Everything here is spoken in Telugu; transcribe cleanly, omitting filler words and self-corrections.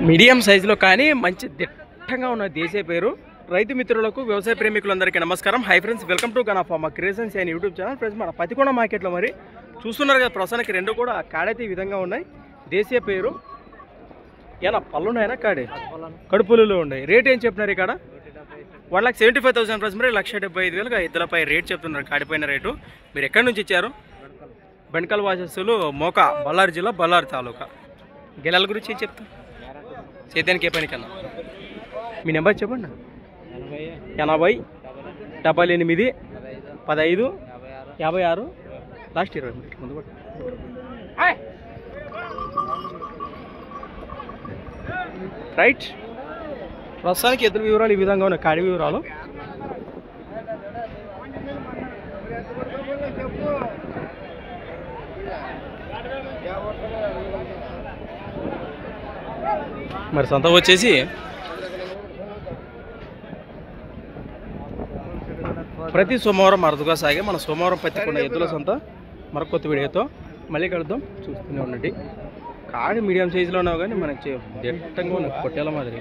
మీడియం సైజులో కానీ మంచి దిట్టంగా ఉన్న దేశీయ పేరు. రైతు మిత్రులకు వ్యవసాయ ప్రేమికులందరికీ నమస్కారం. Hi friends, welcome to gun pharma creations and YouTube channel. Friends, మన పతికొండ మార్కెట్లో మరి చూస్తున్నారు కదా, ప్రస్తుతానికి రెండు కూడా కాడైతే ఈ విధంగా ఉన్నాయి. దేశీయ పేరు ఏనా పళ్ళు ఉన్నాయనా కాడే కడుపులలో ఉన్నాయి. రేట్ ఏం చెప్తున్నారు ఇక్కడ? 1,75,000 ప్రైస్ మరి 1,75,000 ఇద్దరుపై రేట్ చెప్తున్నారు. కాడిపోయిన రేటు. మీరు ఎక్కడి నుంచి ఇచ్చారు? బెండకల్ వాసస్సులు మోకా, బళ్ళారి జిల్లా, బళ్ళారి తాలూకా. గెలాల గురించి ఏం చెప్తా? సేద్యానికి ఏ పనికన్నా మీ నెంబర్ చెప్పండి. 80 78 15 56 లాస్ట్ 20 ముందు కూడా. రైట్, ప్రస్తుతానికి ఎదురు వివరాలు ఈ విధంగా ఉన్నాయి. కాడి వివరాలు మరి సంత వచ్చేసి ప్రతి సోమవారం అరుదుగా సాగే మన సోమవారం పత్తికొండ ఎద్దుల సంత మరొక కొత్త వీడియోతో మళ్ళీ కలుద్దాం. చూస్తూనే ఉండండి. కాడి మీడియం సైజులో ఉన్నావు కానీ మనకి దిట్టంగా ఉన్నాయి, పొట్టేల మాదిరి.